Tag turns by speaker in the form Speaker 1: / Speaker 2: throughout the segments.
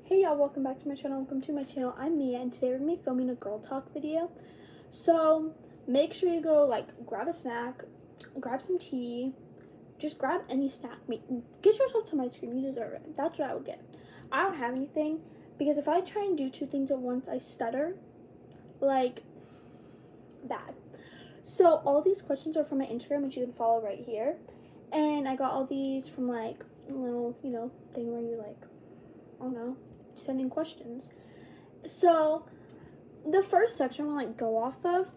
Speaker 1: Hey y'all, welcome back to my channel. Welcome to my channel. I'm Mia, and today we're going to be filming a girl talk video. So make sure you go grab a snack, grab some tea, just grab any snack. Get yourself some ice cream, you deserve it. That's what I would get. I don't have anything because if I try and do two things at once, I stutter like bad. So all these questions are from my Instagram, which you can follow right here. And I got all these from a little, thing where you I don't know, send in questions. So the first section I want to go off of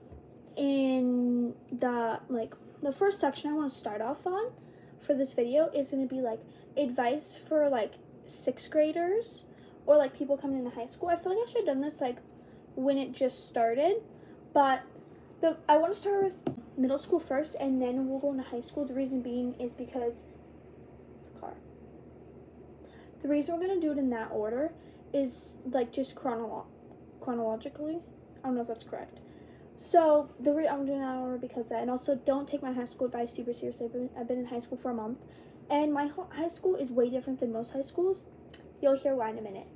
Speaker 1: in the first section I want to start off on for this video is going to be advice for sixth graders or people coming into high school. I feel like I should have done this when it just started, but I want to start with middle school first and then we'll go into high school. The reason being is because it's a car. The reason we're going to do it in that order is just chronologically. I don't know if that's correct. So I'm doing that order because that, and also don't take my high school advice super seriously. I've been in high school for a month, and my high school is way different than most high schools. You'll hear why in a minute.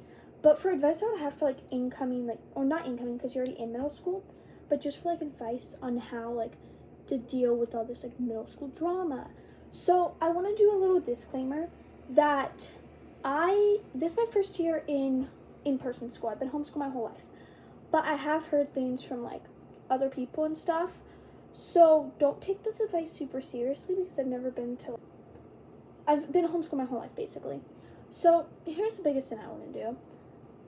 Speaker 1: But for advice I would have for incoming, or not incoming because you're already in middle school, but just for advice on how to deal with all this middle school drama. So I want to do a little disclaimer that this is my first year in in-person school. I've been homeschooled my whole life, but I have heard things from other people and stuff. So don't take this advice super seriously because I've been homeschooled my whole life basically. So here's the biggest thing I want to do.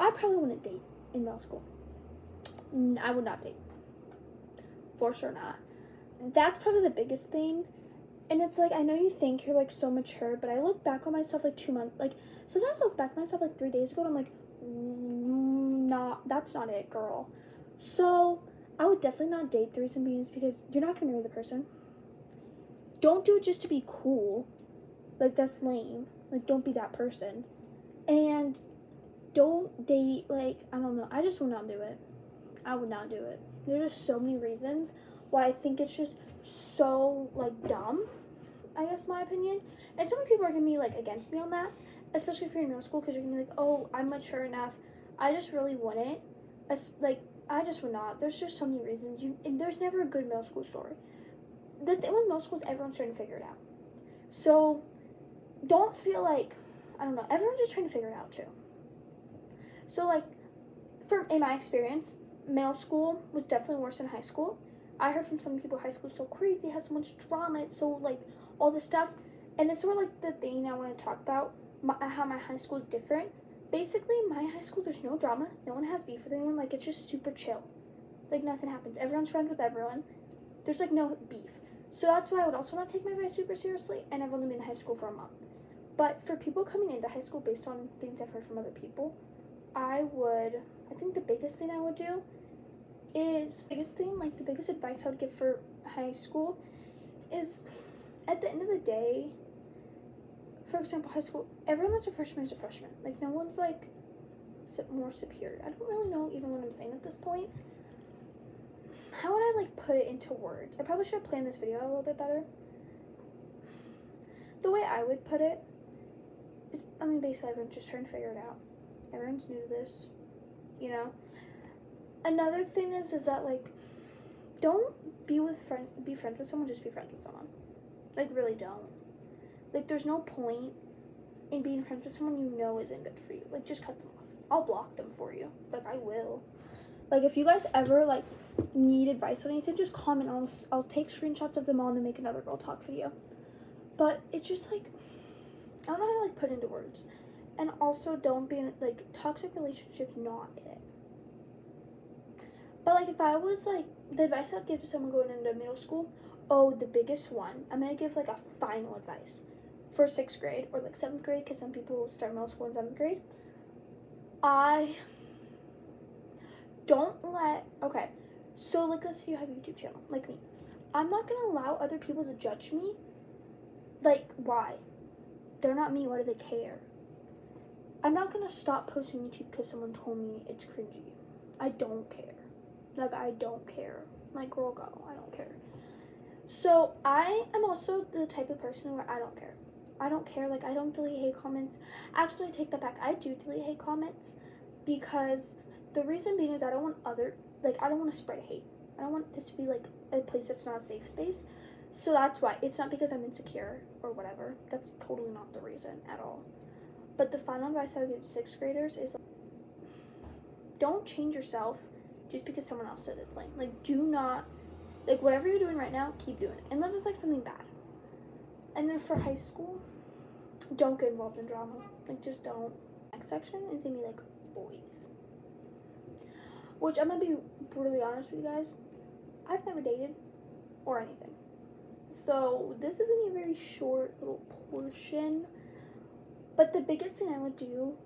Speaker 1: I probably wouldn't date in middle school. I would not date. For sure not. That's probably the biggest thing. And it's I know you think you're so mature, but I look back on myself 2 months, sometimes I look back on myself 3 days ago and I'm that's not it, girl. So I would definitely not date. The reason being is because you're not gonna marry the person. Don't do it just to be cool. That's lame. Don't be that person. And don't date, I don't know. I just would not do it. I would not do it. There's just so many reasons why I think it's just so dumb, I guess, my opinion. And some people are gonna be against me on that, especially if you're in middle school, because you're gonna be oh, I'm mature enough. I just really wouldn't. I just would not. There's just so many reasons. There's never a good middle school story. The thing with middle school is everyone's trying to figure it out. So don't feel I don't know. Everyone's just trying to figure it out too. So in my experience, middle school was definitely worse than high school. I heard from some people high school is so crazy, it has so much drama, it's so all this stuff. And this is where the thing I want to talk about, how my high school is different. Basically, my high school, there's no drama, no one has beef with anyone, it's just super chill. Nothing happens. Everyone's friends with everyone. There's no beef. So that's why I would also not take my advice super seriously, and I've only been in high school for a month. But for people coming into high school based on things I've heard from other people, I think the biggest thing I would do is, the biggest advice I would give for high school is, at the end of the day, for example, high school, everyone that's a freshman is a freshman. No one's more superior. I don't really know even what I'm saying at this point. How would I put it into words? I probably should have planned this video a little bit better. The way I would put it is, basically everyone's just trying to figure it out. Everyone's new to this, Another thing is that don't be friends with someone, just be friends with someone. Really don't. There's no point in being friends with someone you know isn't good for you. Just cut them off. I'll block them for you. I will. If you guys ever need advice on anything, just comment. I'll take screenshots of them all and then make another girl talk video. But it's just I don't know how to put into words. And also don't be in toxic relationships, not it. But if I was the advice I'd give to someone going into middle school, the biggest one, I'm gonna give a final advice for 6th grade or 7th grade, because some people start middle school in 7th grade. So let's say you have a YouTube channel like me. I'm not gonna allow other people to judge me. Why? They're not me. Why do they care? I'm not gonna stop posting YouTube because someone told me it's cringy. I don't care. I don't care. Girl, go. I don't care. So I am also the type of person where I don't care. I don't care. Like, I don't delete hate comments. Actually, I take that back. I do delete hate comments because the reason being is I don't want I don't want to spread hate. I don't want this to be, like, a place that's not a safe space. So that's why. It's not because I'm insecure or whatever. That's totally not the reason at all. But the final advice I would give 6th graders is, like, don't change yourself just because someone else said it's lame. Like, do not, like, whatever you're doing right now, keep doing it. Unless it's, like, something bad. And then for high school, don't get involved in drama. Like, just don't. Next section is going to be, like, boys. Which, I'm going to be brutally honest with you guys. I've never dated or anything. So, this is going to be a very short little portion. But the biggest thing I would do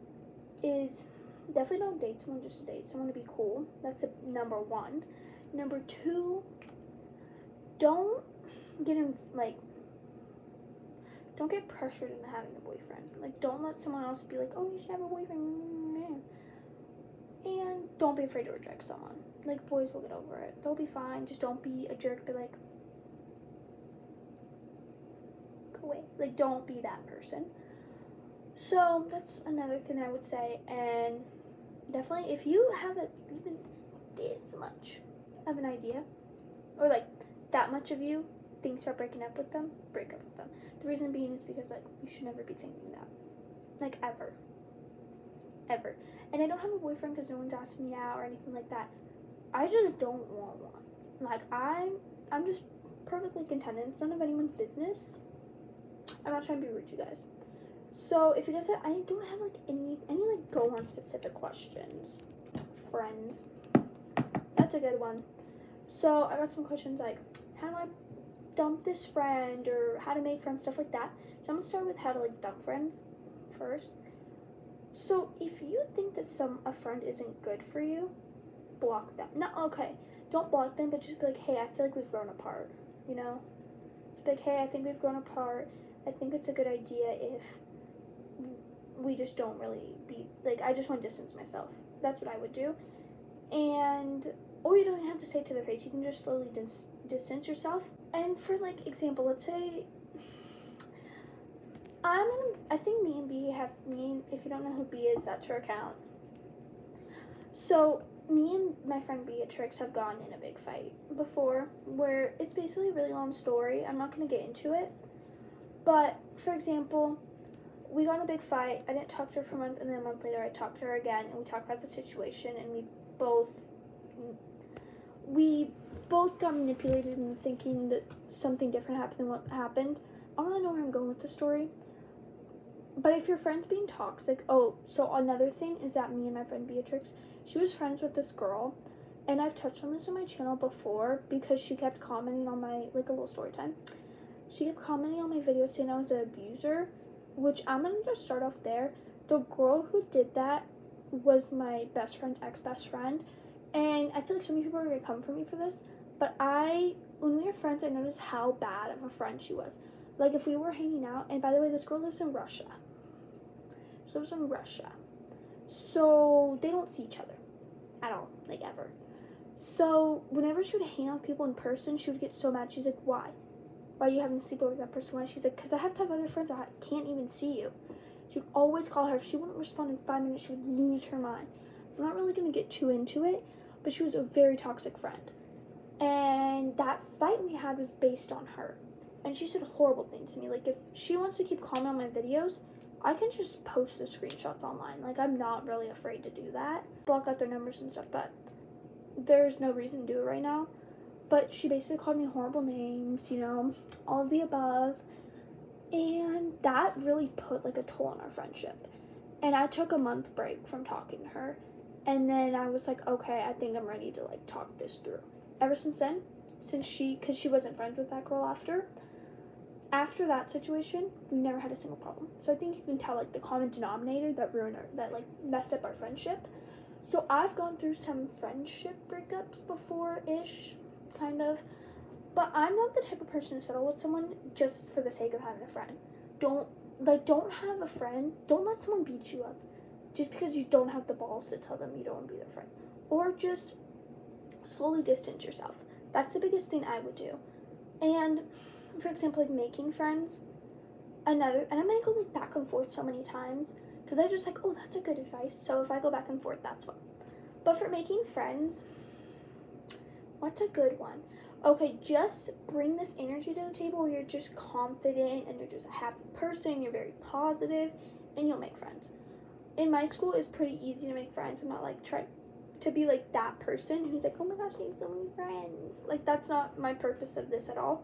Speaker 1: is definitely don't date someone just to date someone to be cool. That's number 1. Number 2, don't get in, like, don't get pressured into having a boyfriend. Like, don't let someone else be like, oh, you should have a boyfriend. And don't be afraid to reject someone. Like, boys will get over it. They'll be fine. Just don't be a jerk. Be like, go away. Like, don't be that person. So, that's another thing I would say. And definitely, if you have even this much of an idea, or, like, that much of you thinks about breaking up with them, break up with them. The reason being is because, like, you should never be thinking that. Like, ever. Ever. And I don't have a boyfriend because no one's asked me out or anything like that. I just don't want one. Like, I'm just perfectly contented. It's none of anyone's business. I'm not trying to be rude, you guys. So, if you guys have, I don't have, like, any like, go on specific questions. Friends. That's a good one. So, I got some questions like, how do I dump this friend, or how to make friends, stuff like that. So, I'm going to start with how to, like, dump friends first. So, if you think that a friend isn't good for you, block them. No, okay, don't block them, but just be like, hey, I feel like we've grown apart, you know? Just be like, hey, I think we've grown apart. I think it's a good idea if we just don't really be, like, I just want to distance myself. That's what I would do. And, or you don't even have to say it to their face. You can just slowly distance yourself. And for, like, example, let's say, I think me and B if you don't know who B is, that's her account. So, me and my friend Beatrix have gone in a big fight before, where it's basically a really long story. I'm not going to get into it. But, for example, we got in a big fight. I didn't talk to her for a month, and then a month later I talked to her again, and we talked about the situation, and we both got manipulated into thinking that something different happened than what happened. I don't really know where I'm going with the story. But if your friend's being toxic, so another thing is that me and my friend Beatrix, she was friends with this girl, and I've touched on this on my channel before because she kept commenting on my, like, a little story time. She kept commenting on my videos saying I was an abuser, which I'm going to just start off there. The girl who did that was my best friend's ex-best friend, and I feel like so many people are going to come for me for this, but when we were friends, I noticed how bad of a friend she was. Like, if we were hanging out, and by the way, this girl lives in Russia. She lives in Russia. So, they don't see each other at all, like, ever. So, whenever she would hang out with people in person, she would get so mad. She's like, why? Why are you having to sleep over with that person? Why? She's like, because I have to have other friends. I can't even see you. She would always call her. If she wouldn't respond in 5 minutes, she would lose her mind. I'm not really going to get too into it, but she was a very toxic friend. And that fight we had was based on her. And she said horrible things to me. Like, if she wants to keep commenting on my videos, I can just post the screenshots online. Like, I'm not really afraid to do that. Block out their numbers and stuff, but there's no reason to do it right now. But she basically called me horrible names, you know, all of the above. And that really put, like, a toll on our friendship. And I took a month break from talking to her. And then I was like, okay, I think I'm ready to, like, talk this through. Ever since then, because she wasn't friends with that girl after that situation, we never had a single problem. So I think you can tell, like, the common denominator that like, messed up our friendship. So I've gone through some friendship breakups before-ish, kind of. But I'm not the type of person to settle with someone just for the sake of having a friend. Don't have a friend. Don't let someone beat you up just because you don't have the balls to tell them you don't want to be their friend. Or just slowly distance yourself. That's the biggest thing I would do. And, for example, like, making friends, and I might go like back and forth so many times because I just like, oh, that's a good advice. So if I go back and forth, that's one. But for making friends, what's a good one? Okay, just bring this energy to the table where you're just confident and you're just a happy person, you're very positive, and you'll make friends. In my school, it's pretty easy to make friends. I'm not like trying to be like that person who's like, oh my gosh, I have so many friends. Like, that's not my purpose of this at all.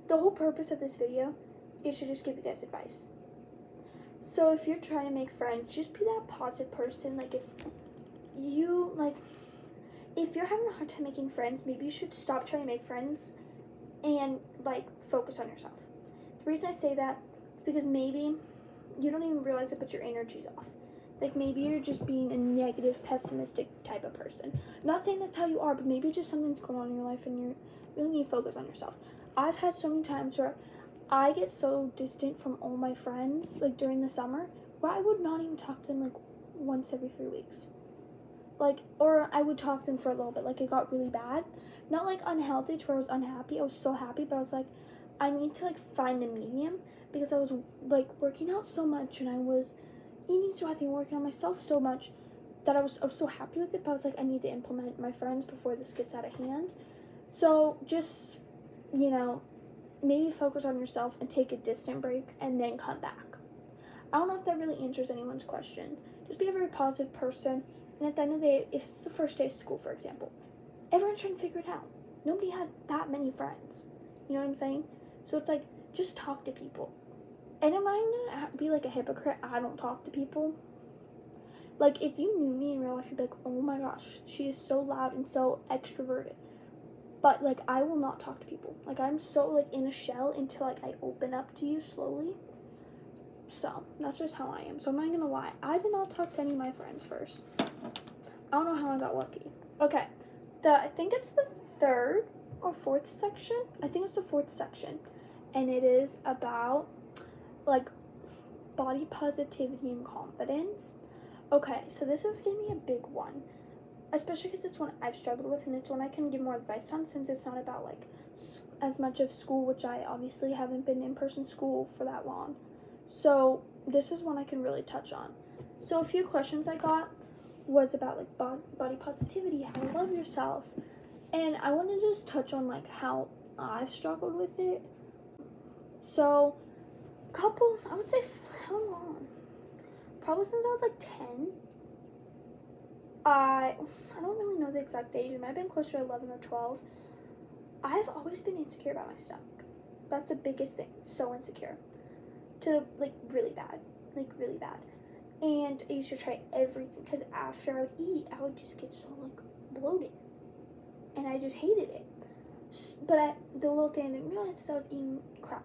Speaker 1: The whole purpose of this video is to just give you guys advice. So if you're trying to make friends, just be that positive person. Like, if you're having a hard time making friends, maybe you should stop trying to make friends and like focus on yourself. The reason I say that is because maybe you don't even realize it, but your energy's off. Like, maybe you're just being a negative, pessimistic type of person. Not saying that's how you are, but maybe just something's going on in your life and you really need to focus on yourself. I've had so many times where I get so distant from all my friends, like during the summer, where I would not even talk to them like once every 3 weeks. Like, or I would talk to them for a little bit. Like, it got really bad. Not like unhealthy to where I was unhappy. I was so happy, but I was like, I need to like find a medium because I was like working out so much and I was eating so healthy and working on myself so much that I was so happy with it, but I was like, I need to implement my friends before this gets out of hand. So just, maybe focus on yourself and take a distant break and then come back. I don't know if that really answers anyone's question. Just be a very positive person, and at the end of the day, if it's the first day of school, for example, everyone's trying to figure it out. Nobody has that many friends. You know what I'm saying? So it's like, just talk to people. And am I gonna be like a hypocrite? I don't talk to people. Like, if you knew me in real life, you'd be like, oh my gosh, she is so loud and so extroverted. But like, I will not talk to people. Like, I'm so like in a shell until like I open up to you slowly. So that's just how I am. So I'm not gonna lie, I did not talk to any of my friends first. I don't know how I got lucky. Okay, I think it's the 3rd or 4th section. I think it's the 4th section, and it is about like body positivity and confidence. Okay, so this is gonna be a big one, especially because it's one I've struggled with, and it's one I can give more advice on since it's not about like as much of school, which I obviously haven't been in person school for that long. So this is one I can really touch on. So a few questions I got was about like body positivity, how to love yourself, and I want to just touch on like how I've struggled with it. So I would say, how long? Probably since I was like 10. I don't really know the exact age. It might have been closer to 11 or 12. I've always been insecure about my stomach. That's the biggest thing. So insecure. To like really bad. And I used to try everything because after I would eat, I would just get so like bloated. And I just hated it. But the little thing I didn't realize is I was eating crap.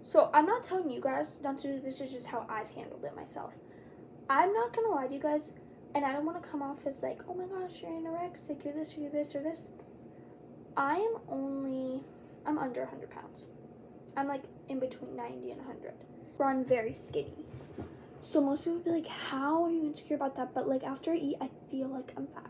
Speaker 1: So I'm not telling you guys not to do this. Is just how I've handled it myself. I'm not going to lie to you guys, and I don't want to come off as like, oh my gosh, you're anorexic, you're this, or you're this, or this. I'm under 100 pounds. I'm like in between 90 and 100. Run very skinny. So most people would be like, how are you insecure about that? But like after I eat, I feel like I'm fat.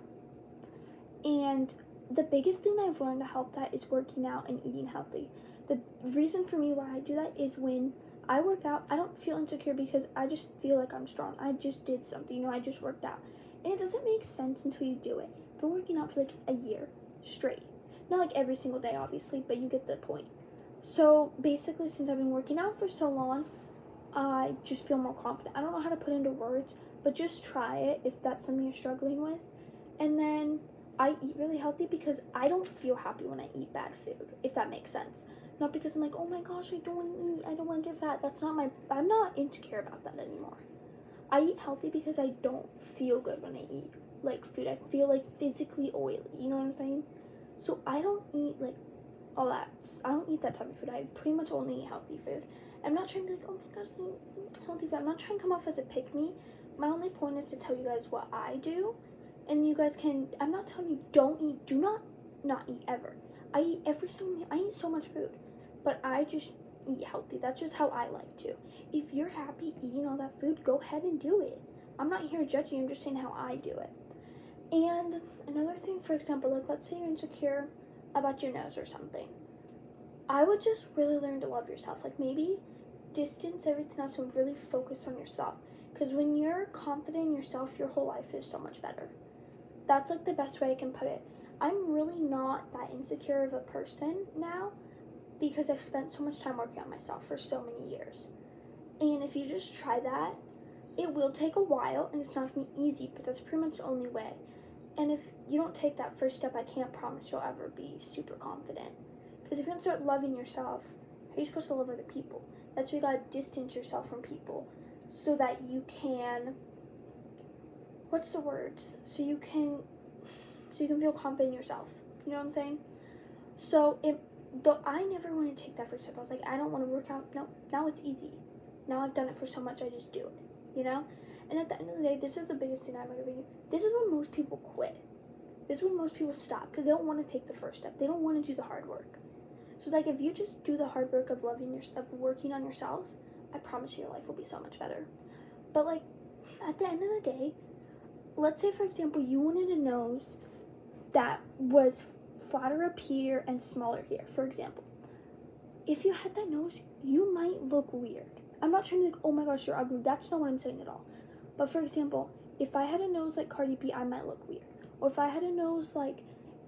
Speaker 1: And the biggest thing that I've learned to help that is working out and eating healthy. The reason for me why I do that is when I work out, I don't feel insecure because I just feel like I'm strong. I just did something, I just worked out. And it doesn't make sense until you do it. I've been working out for like a year straight. Not like every single day, obviously, but you get the point. So basically, since I've been working out for so long, I just feel more confident. I don't know how to put into words, but just try it if that's something you're struggling with. And then I eat really healthy because I don't feel happy when I eat bad food, if that makes sense. Not because I'm like, oh my gosh, I don't want to eat, I don't want to get fat. I'm not insecure about that anymore. I eat healthy because I don't feel good when I eat like food. I feel like physically oily, you know what I'm saying? So I don't eat like all that. I don't eat that type of food. I pretty much only eat healthy food. I'm not trying to be like, oh my gosh, I eat healthy food. I'm not trying to come off as a pick-me. My only point is to tell you guys what I do. And you guys can, I'm not telling you don't eat, do not eat ever. I eat every single meal. I eat so much food. But I just eat healthy. That's just how I like to. If you're happy eating all that food, go ahead and do it. I'm not here judging you. I'm just saying how I do it. And another thing, for example, like let's say you're insecure about your nose or something. I would just really learn to love yourself. Like, maybe distance everything else and really focus on yourself. Because when you're confident in yourself, your whole life is so much better. That's like the best way I can put it. I'm really not that insecure of a person now because I've spent so much time working on myself for so many years. And if you just try that, it will take a while and it's not going to be easy, but that's pretty much the only way. And if you don't take that first step, I can't promise you'll ever be super confident. Because if you don't start loving yourself, how are you supposed to love other people? That's why you got to distance yourself from people so that you can, what's the words? So you can feel confident in yourself. You know what I'm saying? So though I never want to take that first step. I was like, I don't want to work out. No, now it's easy. Now I've done it for so much, I just do it. You know? And at the end of the day, this is the biggest thing I'm going to give you. This is when most people quit. This is when most people stop because they don't want to take the first step. They don't want to do the hard work. So it's like, if you just do the hard work of loving yourself, of working on yourself, I promise you your life will be so much better. But like, at the end of the day, let's say, for example, you wanted a nose that was flatter up here and smaller here, for example. If you had that nose, you might look weird. I'm not trying to be like, oh my gosh, you're ugly. That's not what I'm saying at all. But for example, if I had a nose like Cardi B, I might look weird. Or if I had a nose like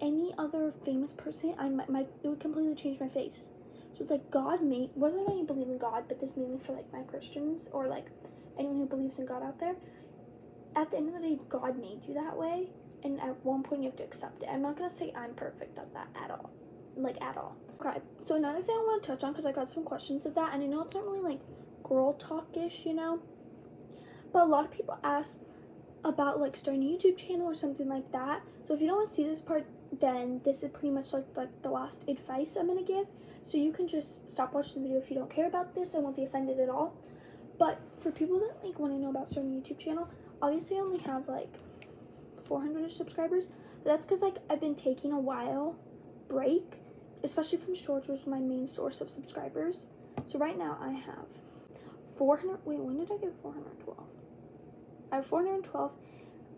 Speaker 1: any other famous person, it would completely change my face. So it's like, God made, whether or not you believe in God, but this mainly for like my Christians or like anyone who believes in God out there, at the end of the day, God made you that way. And at one point, you have to accept it. I'm not going to say I'm perfect at that at all. Like, at all. Okay, so another thing I want to touch on, because I got some questions of that, and I know it's not really, like, girl talk-ish, you know? But a lot of people ask about, like, starting a YouTube channel or something like that. So if you don't want to see this part, then this is pretty much, like the last advice I'm going to give. So you can just stop watching the video if you don't care about this. I won't be offended at all. But for people that, like, want to know about starting a YouTube channel, obviously I only have, like, 400 subscribers, but that's because like I've been taking a while break, especially from shorts, which is my main source of subscribers. So right now I have 400. Wait, when did I get 412? I have 412,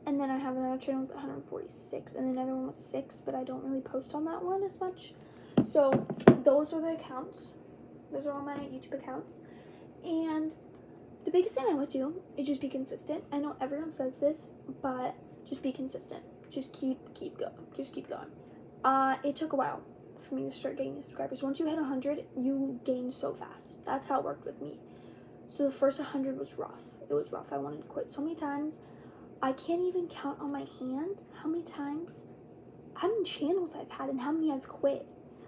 Speaker 1: and then I have another channel with 146, and then another one with 6, but I don't really post on that one as much. So those are the accounts. Those are all my YouTube accounts, and the biggest thing I would do is just be consistent. I know everyone says this, but just be consistent. Just keep going. Just keep going. It took a while for me to start getting subscribers. Once you hit 100, you gain so fast. That's how it worked with me. So the first 100 was rough. It was rough. I wanted to quit so many times. I can't even count on my hand how many channels I've had and how many I've quit.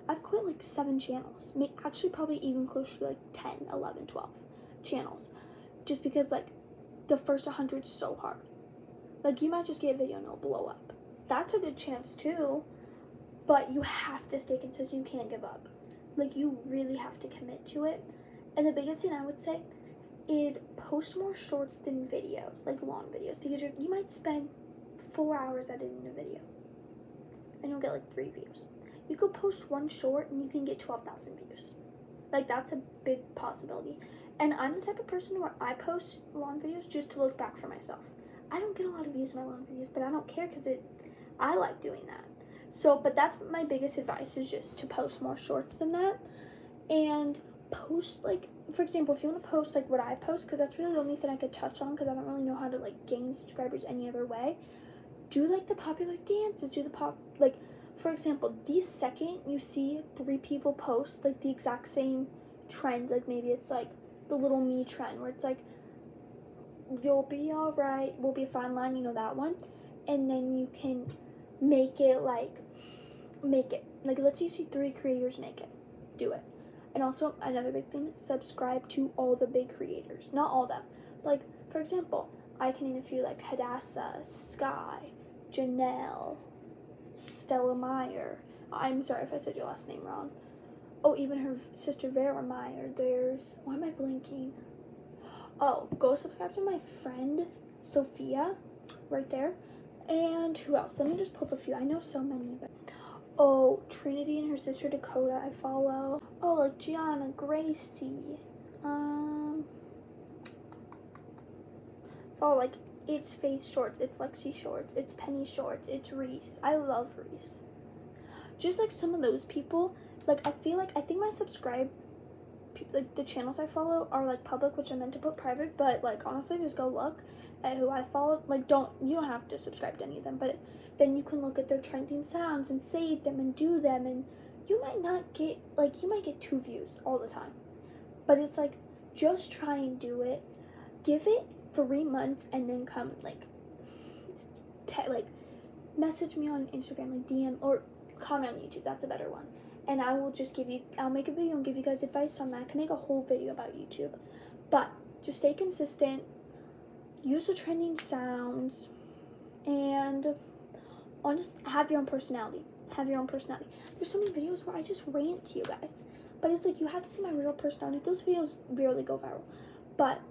Speaker 1: I've quit like 7 channels. Actually, probably even closer to like 10, 11, 12 channels. Just because like the first 100 is so hard. Like, you might just get a video and it'll blow up. That's a good chance, too. But you have to stay consistent. You can't give up. Like, you really have to commit to it. And the biggest thing I would say is post more shorts than videos, like long videos. Because you might spend 4 hours editing a video. And you'll get, like, 3 views. You could post one short and you can get 12,000 views. Like, that's a big possibility. And I'm the type of person where I post long videos just to look back for myself. I don't get a lot of views in my long videos, but I don't care because I like doing that. So, but that's my biggest advice, is just to post more shorts than that. And post, like, for example, if you want to post, like, what I post, because that's really the only thing I could touch on, because I don't really know how to, like, gain subscribers any other way. Do, like, the popular dances, like, for example, the second you see 3 people post, like, the exact same trend, like, maybe it's, like, the little me trend, where it's, like, you'll be alright, we'll be a fine line, you know that one, and then you can make it, like, let's say you see 3 creators make it, do it. And also, another big thing, subscribe to all the big creators, not all of them, like, for example, I can name a few, like, Hadassah, Sky, Janelle, Stella Meyer, I'm sorry if I said your last name wrong, oh, even her sister Vera Meyer, why am I blinking? Oh, go subscribe to my friend Sophia, right there. And who else? Let me just pull up a few. I know so many, but oh, Trinity and her sister Dakota, I follow. Oh, like Gianna, Gracie. Follow, like, it's Faith Shorts, it's Lexi Shorts, it's Penny Shorts, it's Reese. I love Reese. Just like some of those people like, I think my like the channels I follow are like public, which I meant to put private, but like honestly just go look at who I follow. Like you don't have to subscribe to any of them, but then you can look at their trending sounds and save them and do them, and you might not get, like, you might get 2 views all the time, but it's like, just try and do it. Give it 3 months and then come like like message me on Instagram, like DM or comment on YouTube. That's a better one. And I will just I'll make a video and give you guys advice on that. I can make a whole video about YouTube. But just stay consistent, use the trending sounds, and honestly, have your own personality. Have your own personality. There's so many videos where I just rant to you guys. But it's like, you have to see my real personality. Those videos rarely go viral. But,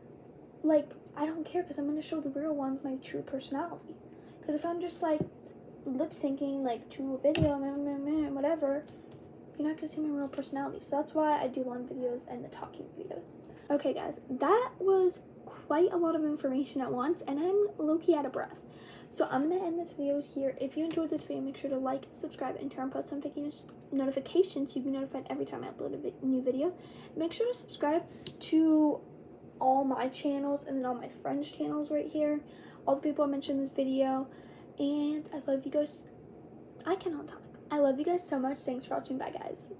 Speaker 1: like, I don't care, because I'm going to show the real ones my true personality. Because if I'm just, like, lip syncing, like, to a video, whatever, you're not going to see my real personality. So that's why I do long videos and the talking videos. Okay, guys, that was quite a lot of information at once, and I'm low-key out of breath. So I'm going to end this video here. If you enjoyed this video, make sure to like, subscribe, and turn on post notifications so you can be notified every time I upload a new video. Make sure to subscribe to all my channels and then all my friends' channels right here. All the people I mentioned in this video. And I love you guys. I cannot talk. I love you guys so much. Thanks for watching. Bye, guys.